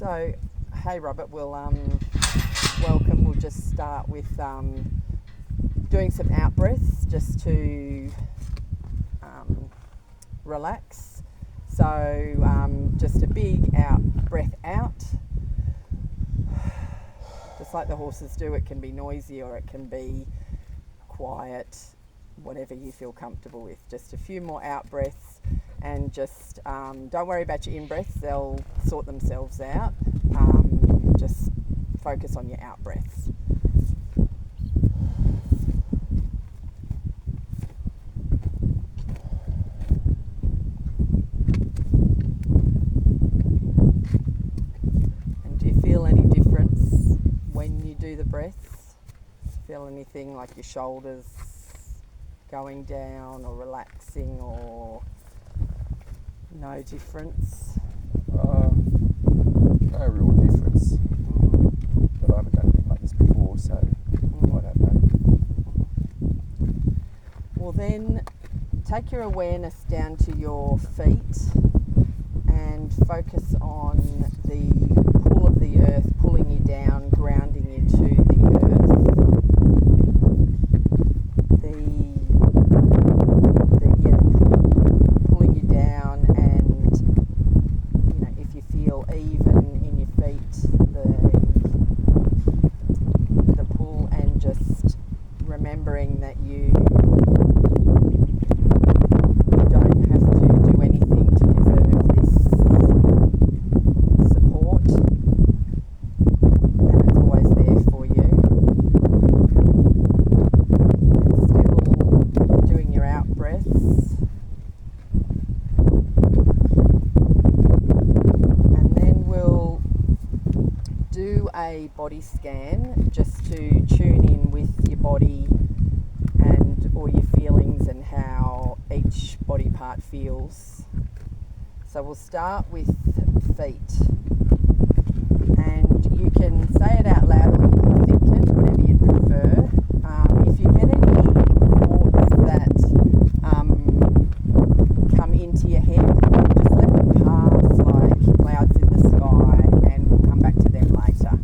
So, hey Robert, we'll welcome. We'll just start with doing some out breaths just to relax. So, just a big breath out, just like the horses do. It can be noisy or it can be quiet, whatever you feel comfortable with. Just a few more out breaths, and just don't worry about your in breaths, they'll sort themselves out. Just focus on your out breaths. And do you feel any difference when you do the breaths? Feel anything like your shoulders going down or relaxing, or no difference? No real difference, but I haven't done anything like this before, so I don't know. Well, then take your awareness down to your feet and focus on the pull of the earth pulling you down, grounding you to the earth. Pulling you down, and if you feel even in your feet, the pull, and just remembering that you don't have to do anything to deserve this support, and it's always there for you. And still doing your out breaths. And then we'll do a body scan just to tune in with your body and all your feelings and how each body part feels. So we'll start with feet, and you can say it out loud or you can think it, whatever you prefer. If you get any thoughts that come into your head, just let them pass like clouds in the sky, and we'll come back to them later.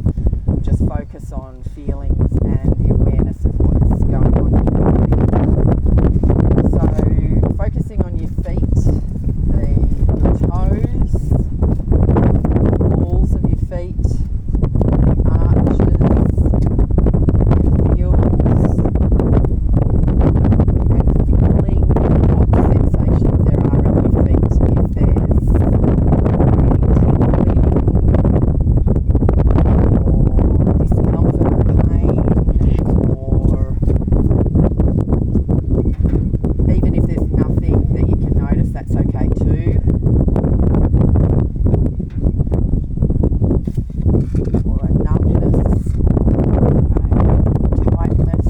Just focus on feelings and the awareness of what's going on in your body. So focusing on your feet, your toes, the balls of your feet, the arches, your heels, and feeling what sensations there are in your feet. If there's any tingling or discomfort or pain, or even if there's nothing that you can notice, that's okay too. Or a numbness, a tightness,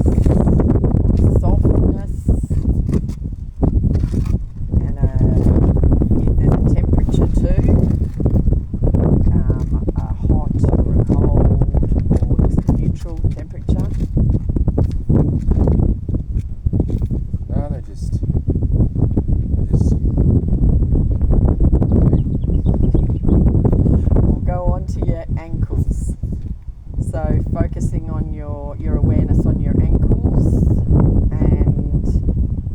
softness, and if there's a temperature too, a hot or a cold, or just a neutral temperature. No, they just We'll go on to your ankles. So focusing on your awareness on your ankles and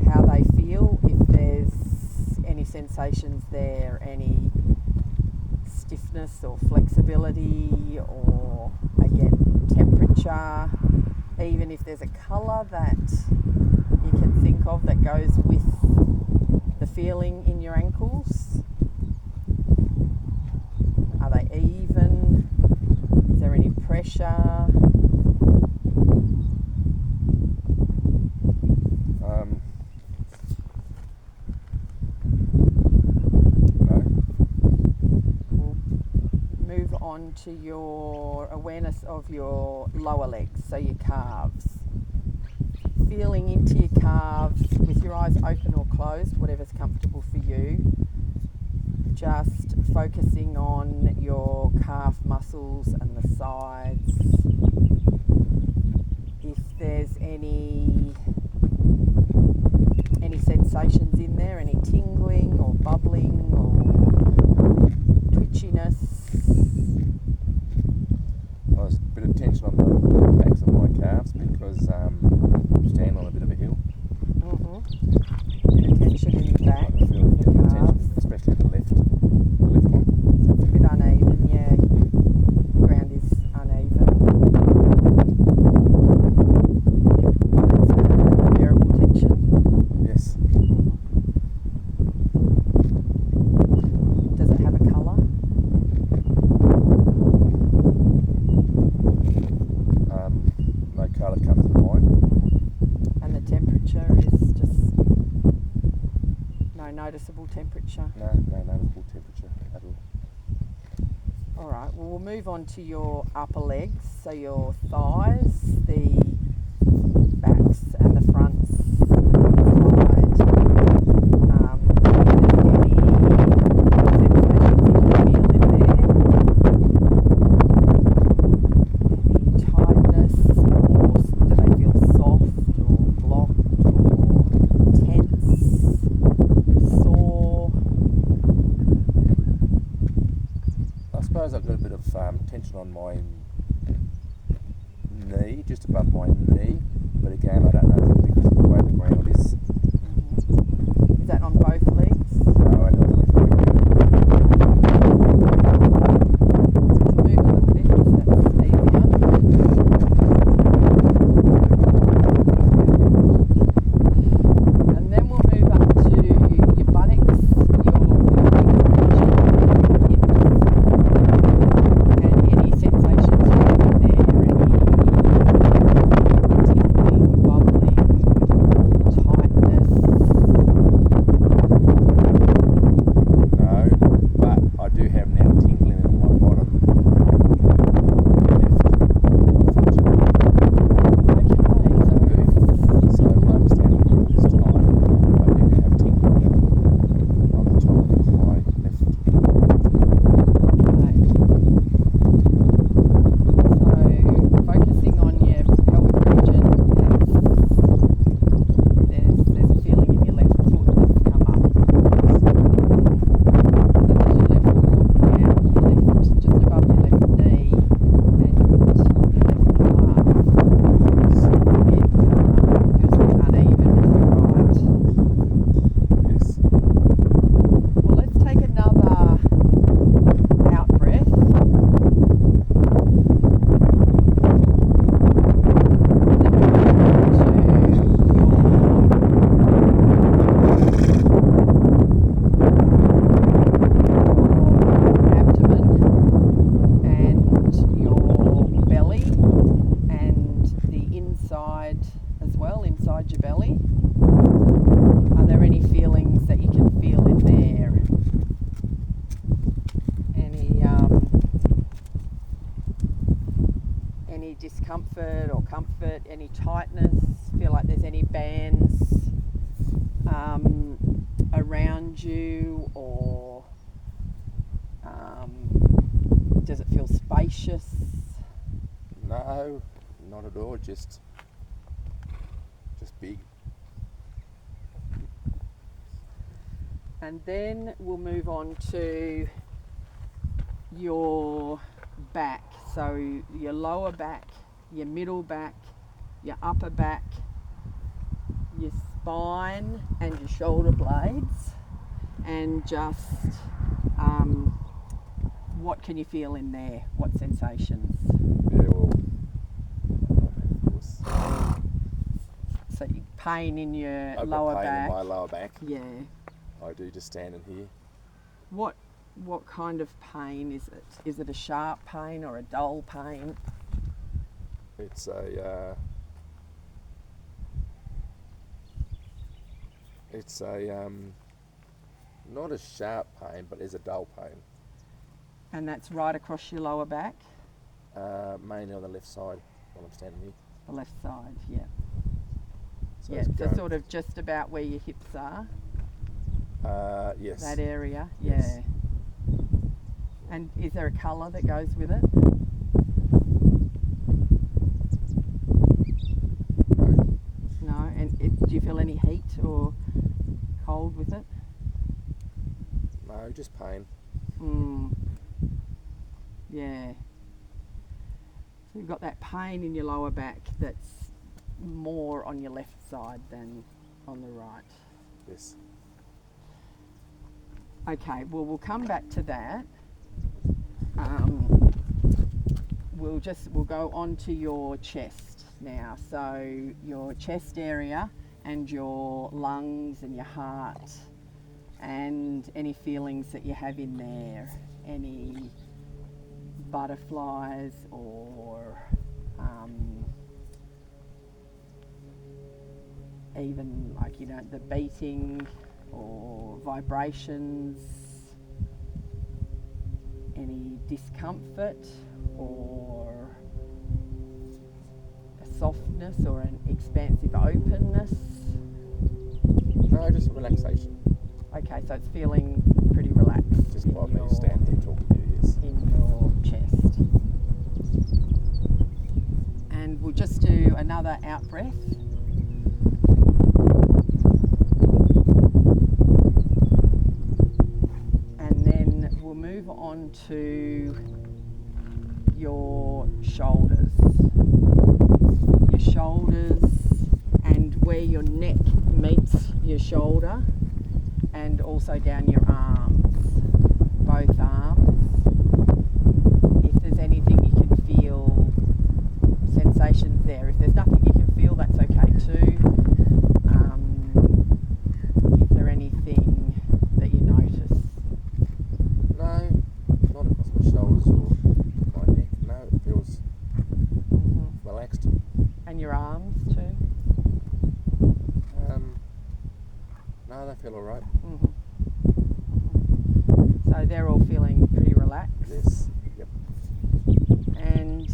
how they feel, if there's any sensations there, any stiffness or flexibility, or again temperature, even if there's a colour that you can think of that goes with the feeling in your ankles. Are they even? Is there any pressure? No. We'll move on to your awareness of your lower legs, so your calves. Feeling into your calves with your eyes open or closed, whatever's comfortable for you. Just focusing on your calf muscles and the sides. If there's any sensations in there, any tingling or bubbling or twitchiness, temperature? No noticeable temperature at all. All right, well, we'll move on to your upper legs, so your thighs, the backs and the fronts side. Any tightness, or do they feel soft or blocked or tense, sore? I suppose I've got a bit of tension on my knee, just above my knee, but again I don't know if it's because of the way the ground is. Is that on both legs? No, I don't think Move a little bit, so that's easier. And then we'll move up to your buttocks, your hips, and any sensations you have in there, any tingling, bubbling, tightness. no, but I do have now tingling in my bottom left foot. Okay, So standing here this time, I do have tingling on the top of my left foot. So focusing on your pelvic region, there's a feeling in your left foot that's come up. So there's your left foot down, your left, just above your left knee, and your left calf. It feels a bit uneven with your right. Yes. Well, let's take another out breath. Abdomen and your belly and the inside as well, inside your belly. Are there any feelings that you can feel in there? Any discomfort or comfort, any tightness? Feel like there's any bands around you, or does it feel spacious? No, not at all. Just big. And then we'll move on to your back. So your lower back, your middle back, your upper back, your spine and your shoulder blades, and just what can you feel in there? What sensations? Yeah, well, of course. So pain in your I've lower got pain back. in my lower back. Yeah. I do, just standing here. What kind of pain is it? Is it a sharp pain or a dull pain? It's not a sharp pain, but it's a dull pain. And that's right across your lower back? Mainly on the left side while I'm standing here. The left side, yeah. So Yeah, it's so going- sort of just about where your hips are, yes. that area, Yes. yeah. And is there a colour that goes with it? No. No, and do you feel any heat or cold with it? No, just pain. Yeah. So you've got that pain in your lower back that's more on your left side than on the right. Yes. Okay, well, we'll come back to that. We'll go on to your chest now. So your chest area and your lungs and your heart, and any feelings that you have in there, any butterflies or even like, the beating or vibrations, any discomfort or a softness or an expansive openness? No, just relaxation. Okay, so it's feeling pretty relaxed. Just by me standing here talking to you, yes. In your chest. And we'll just do another out breath. And then we'll move on to your shoulders. Your shoulders and where your neck meets your shoulder, and also down your arms, both arms. If there's anything you can feel, sensations there. If there's nothing you can feel, that's okay too. Is there anything that you notice? No, not across my shoulders or my neck. No, it feels relaxed. And your arms too? No, they feel all right. So they're all feeling pretty relaxed? Yes, yep. And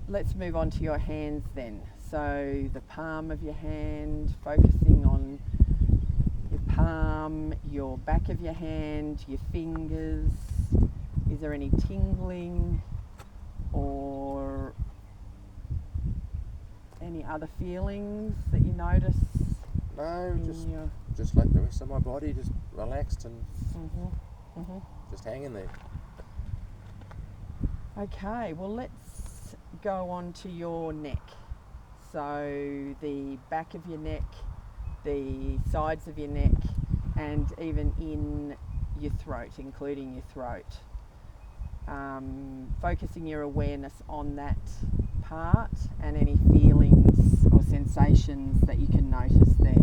let's move on to your hands then. So the palm of your hand, focusing on your palm, your back of your hand, your fingers. Is there any tingling or any other feelings that you notice? No, just like the rest of my body, just relaxed and just hanging there. Okay, well let's go on to your neck. So the back of your neck, the sides of your neck, and even in your throat, including your throat. Focusing your awareness on that part and any feelings or sensations that you can notice there.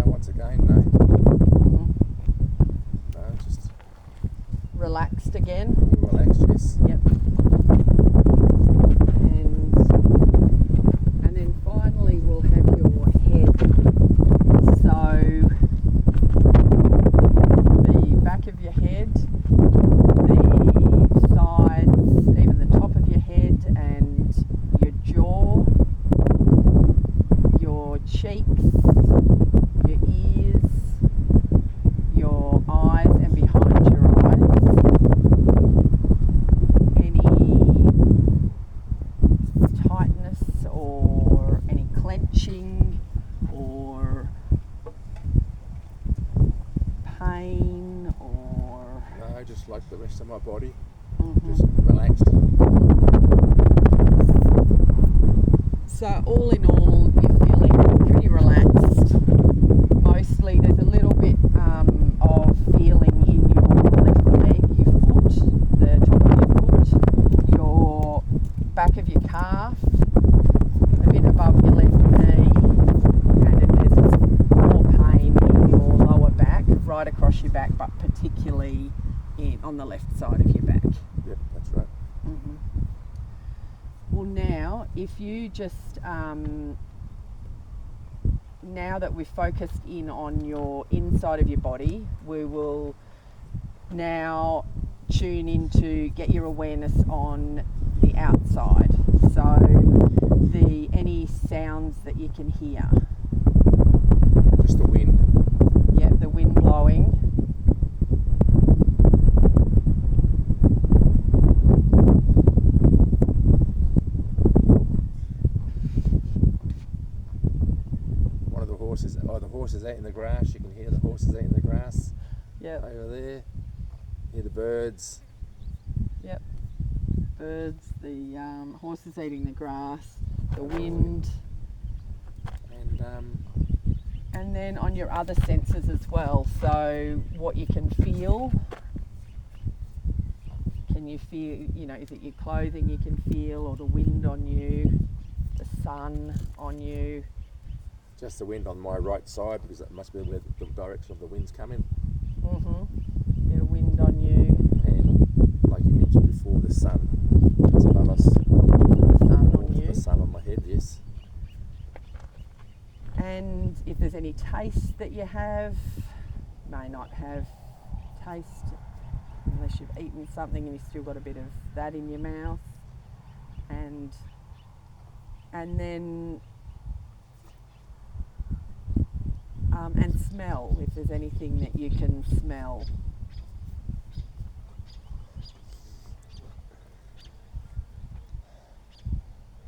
Once again, no. No, just Relaxed again. relaxed, yes. Yep. And then finally we'll have your head. So the back of your head, the sides, even the top of your head, and your jaw, your cheeks, your ears, your eyes, and behind your eyes. Any tightness or any clenching or pain or... No, just like the rest of my body, just relaxed. So all in all, you're feeling pretty relaxed. Mostly there's a little bit of feeling in your left leg, your foot, the top of your foot, your back of your calf, a bit above your left knee, and then there's more pain in your lower back, right across your back, but particularly on the left side of your back. Yep, that's right. Well, now, if you just, now that we've focused in on your inside of your body, we will now tune into, get your awareness on the outside. So, any sounds that you can hear. Just the wind. Yep, the wind blowing. The horses out in the grass. You can hear the horses out in the grass. Yep. Over there. Hear the birds. Yep. Birds, the horses eating the grass, the wind. And then on your other senses as well. So what you can feel. Can you feel, is it your clothing you can feel, or the wind on you, the sun on you? Just the wind on my right side, because that must be where the direction of the wind's coming. Bit of wind on you. And like you mentioned before, the sun that's above us. The sun on you. The sun on my head, yes. And if there's any taste that you have, may not have taste unless you've eaten something and you've still got a bit of that in your mouth. And then and smell, if there's anything that you can smell.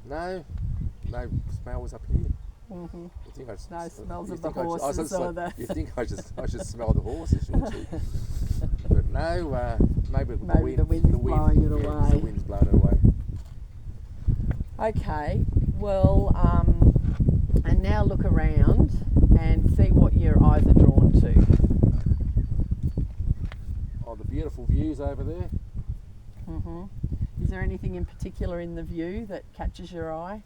No smells up here. Mm-hmm. You think No smells of the think horses or the... You think I should smell the horses, shouldn't you? But no, maybe the wind's blowing it away. The wind's blowing it away. Okay, well, and now look around and see what your eyes are drawn to. Oh, the beautiful views over there. Mm-hmm. Is there anything in particular in the view that catches your eye?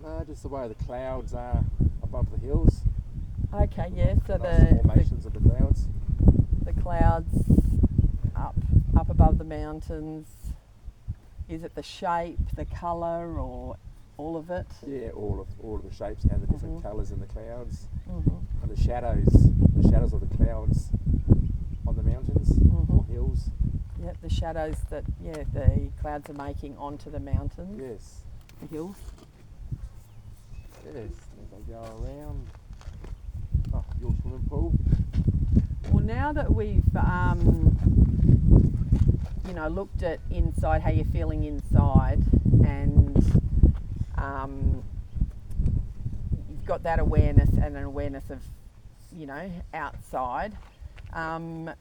No, just the way the clouds are above the hills. Okay, yeah, so the formations of the clouds. The clouds up above the mountains. Is it the shape, the colour, or all of it? Yeah, all of the shapes and the different colours in the clouds. Mm-hmm. And the shadows of the clouds on the mountains or hills. Yeah, the shadows that the clouds are making onto the mountains. Yes. The hills. Yes, as I go around. Oh, your swimming pool. Well, now that we've looked at inside, how you're feeling inside, and you've got that awareness and an awareness of outside.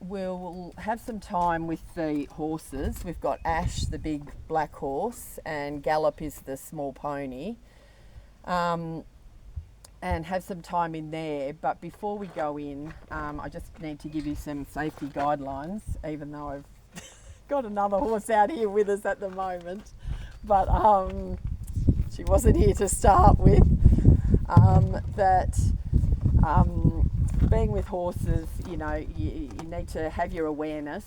We'll have some time with the horses. We've got Ash, the big black horse, and Gallop is the small pony. And have some time in there. But before we go in, I just need to give you some safety guidelines, even though I've got another horse out here with us at the moment. But she wasn't here to start with. Being with horses, you need to have your awareness,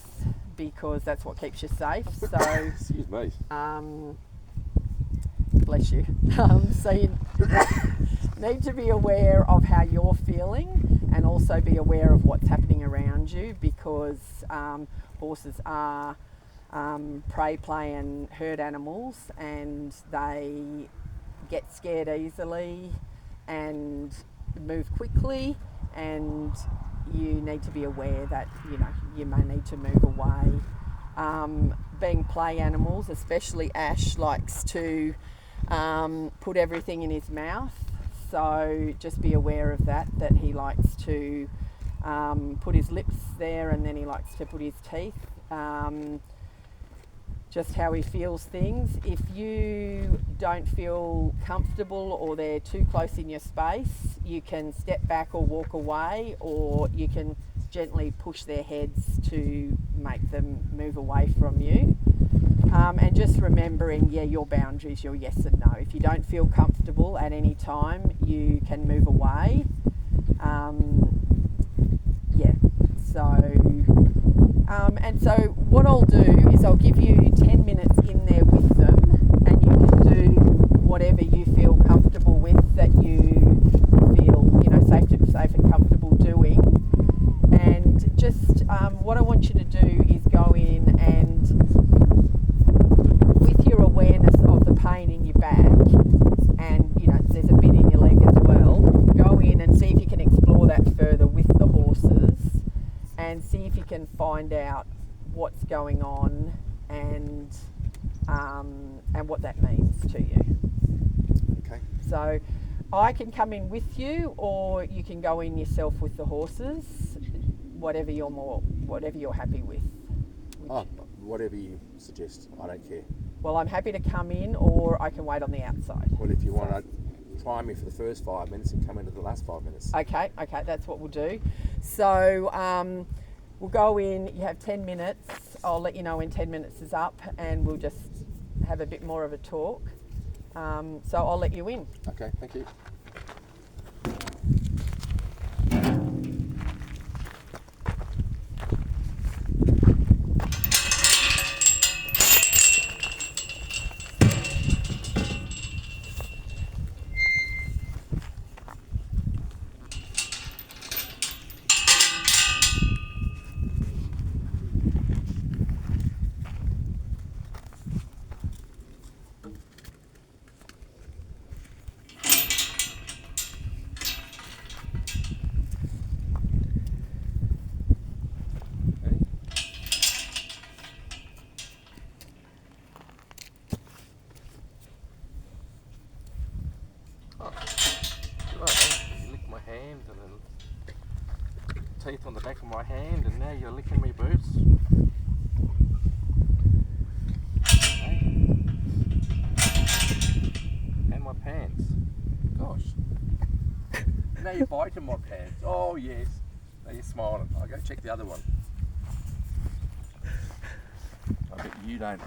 because that's what keeps you safe. So, excuse me. Bless you. So you need to be aware of how you're feeling, and also be aware of what's happening around you, because horses are prey, play and herd animals, and they get scared easily and move quickly, and you need to be aware that you may need to move away. Being play animals, especially Ash, likes to put everything in his mouth, so just be aware of that he likes to put his lips there, and then he likes to put his teeth, just how he feels things. If you don't feel comfortable or they're too close in your space, you can step back or walk away, or you can gently push their heads to make them move away from you. And just remembering, your boundaries, your yes and no. If you don't feel comfortable at any time, you can move away. So what I'll do is I'll give you 10 minutes in there with them, and you can do whatever you feel comfortable with, that you feel safe and comfortable doing. And just what I want you to do is go in and, with your awareness of the pain in your back, and there's a bit in your leg as well, go in and see if you can explore that further with the horses, and see if you can find out what's going on and what that means to you. Okay. So I can come in with you, or you can go in yourself with the horses, whatever you're happy with. Whatever you suggest, I don't care. Well, I'm happy to come in, or I can wait on the outside. Well, if you want to try me for the first 5 minutes and come into the last 5 minutes. Okay, that's what we'll do. So we'll go in, you have 10 minutes. I'll let you know when 10 minutes is up, and we'll just have a bit more of a talk. So I'll let you in. Okay, thank you. teeth on the back of my hand, and now you're licking me boots. Hey? And my pants. Gosh. Now you're biting my pants. Oh yes. Now you're smiling. I'll go check the other one. I bet you don't.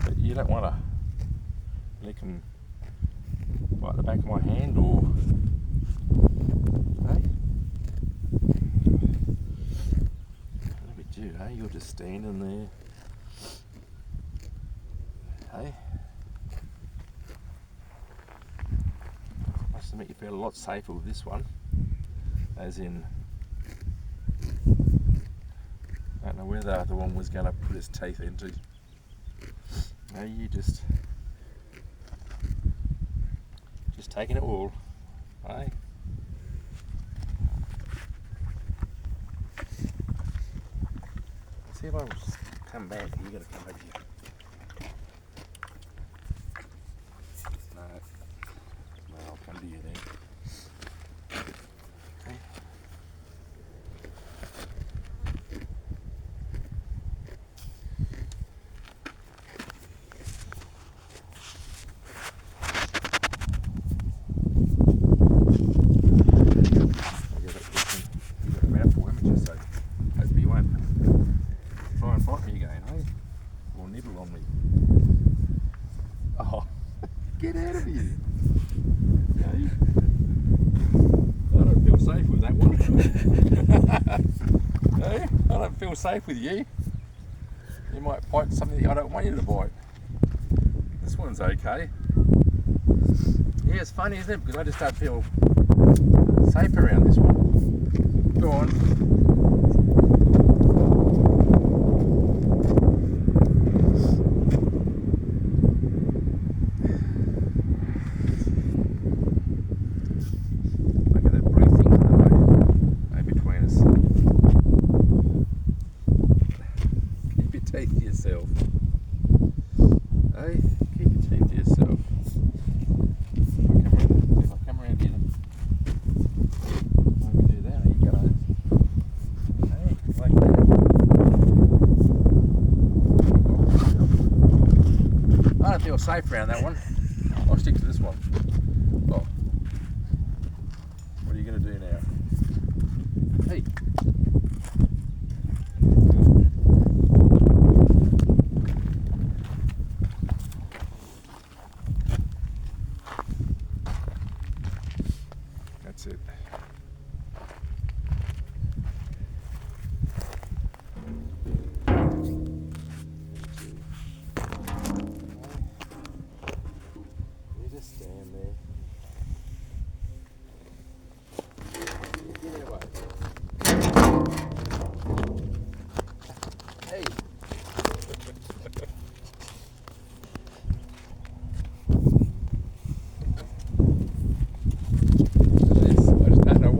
But you don't want to lick them right at the back of my hand, or hey? Look at you, hey? You're just standing there. Hey? Must admit you feel a lot safer with this one. As in, I don't know where the other one was going to put his teeth into. No, you just taking it all, hey? See if I just come back. You got to come over here. No, I'll come to you then. Okay. Get out of here. Okay. I don't feel safe with that one. No, I don't feel safe with you. You might bite something I don't want you to bite. This one's okay. Yeah, it's funny, isn't it? Because I just don't feel safe around this one. Go on. Teeth to yourself. Hey, keep your teeth to yourself. If I come around here, let me do that. You go. Hey, like that. I don't feel safe around that one. I'll stick to this one. Oh, what are you going to do now? Hey. That's it. You just stand there. Get away. Hey. I just don't know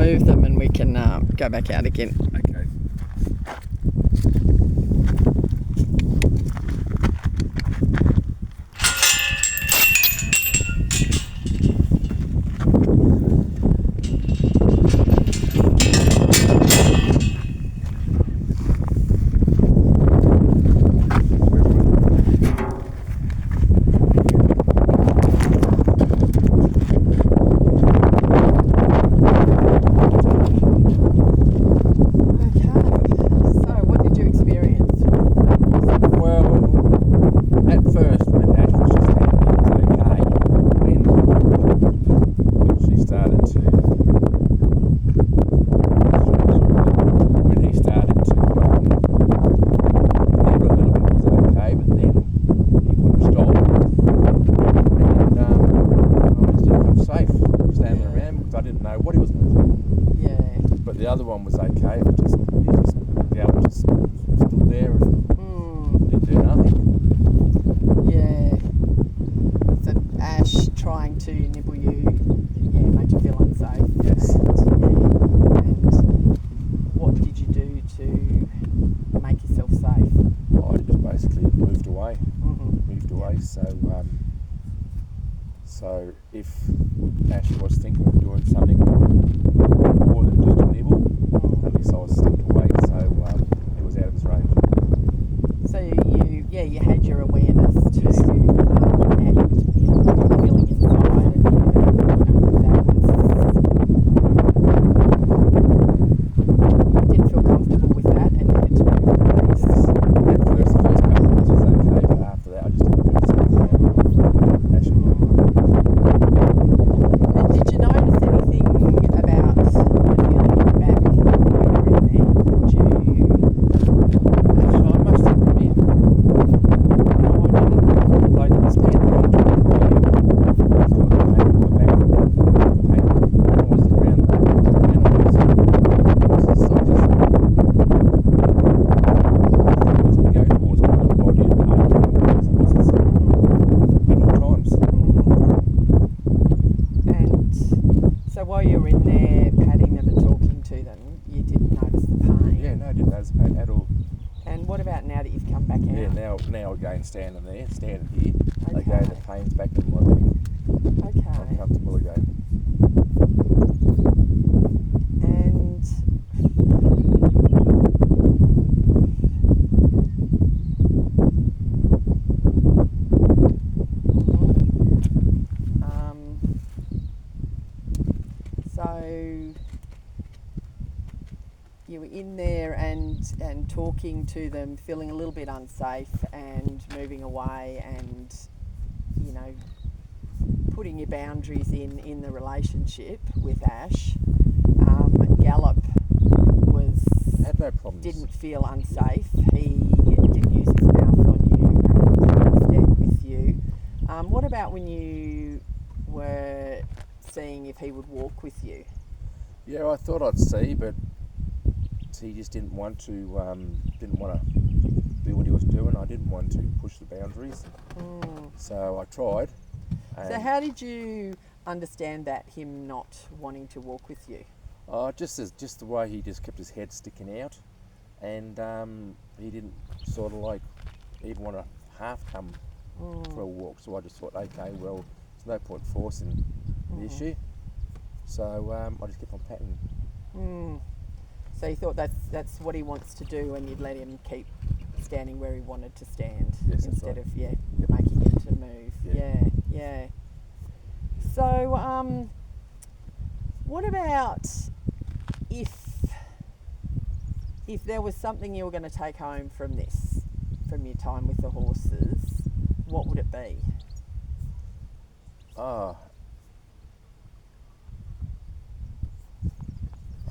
move them and we can go back out again. Okay. The other one was okay. It was just stood there and didn't do nothing. Yeah. So Ash trying to nibble you, made you feel unsafe. Yes. And what did you do to make yourself safe? I just basically moved away. So if Ash was thinking of doing something more than just a nibble, at least I was stepped away, so it was out of his range. So you had your awareness to act in feeling inside, and you didn't feel comfortable with that, and needed to move away. At first, the first couple of minutes was okay, but after that I just didn't feel safe. And did you notice anything about the feeling in your back when you were in there? Actually, I must admit, no, I didn't. I didn't stand there. I felt the pain in my back. The pain was around the animals. So I just go towards my body and pain at all times. And so while you were in there patting them and talking to them, you didn't notice the pain? Yeah, no, I didn't notice the pain at all. And what about now that you've come back out? Yeah, now again standing here, Okay. again the pain's back in my back. Okay. I'm comfortable again. And so you were in there and talking to them, feeling a little bit unsafe and moving away, and putting your boundaries in the relationship with Ash. Gallop Had no problems. didn't feel unsafe. He didn't use his mouth on you and stand with you. What about when you were seeing if he would walk with you? Yeah, I thought I'd see, but he just didn't want to do what he was doing. I didn't want to push the boundaries, so I tried. So how did you understand that, him not wanting to walk with you? Just the way he just kept his head sticking out, and he didn't sort of like even want to half come for a walk. So I just thought, okay, well, there's no point forcing the issue. So I just kept on patting him. So you thought that's what he wants to do, and you'd let him keep standing where he wanted to stand, Yes, instead right. of making him to move. Yeah. So what about if there was something you were going to take home from your time with the horses, what would it be? I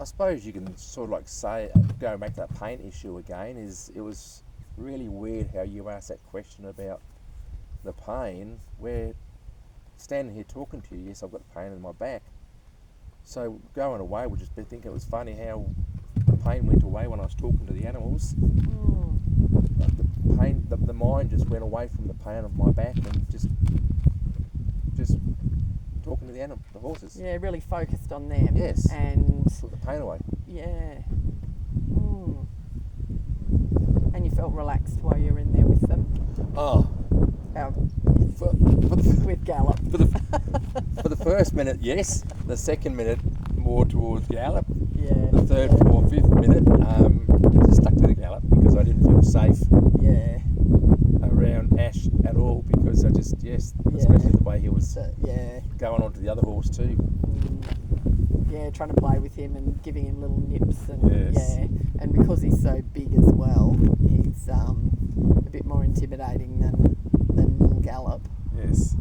suppose you can sort of like say, go back to that pain issue again, it was really weird how you asked that question about the pain, where standing here talking to you, yes, I've got pain in my back. So going away would just think it was funny how the pain went away when I was talking to the animals. Like the pain, the mind just went away from the pain of my back and just talking to with the horses. Yeah, really focused on them. Yes. And Took the pain away. yeah. Mm. And you felt relaxed while you were in there with them? Oh, for With Gallop. the first minute, yes. The second minute, more towards Gallop. Yeah. The third, fourth, fifth minute, just stuck to the Gallop because I didn't feel safe Yeah. around Ash at all because I just, especially the way he was Yeah. going on to the other horse too. Yeah, trying to play with him and giving him little nips and Yes. yeah. And because he's so big as well, he's a bit more intimidating than little Gallop. Yes.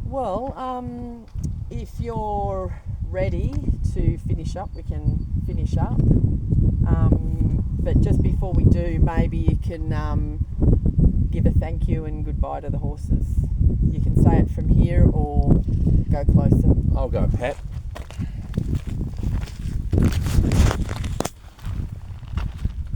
Well, if you're ready to finish up, we can finish up. But just before we do, maybe you can give a thank you and goodbye to the horses. You can say it from here or go closer. I'll go, Pat.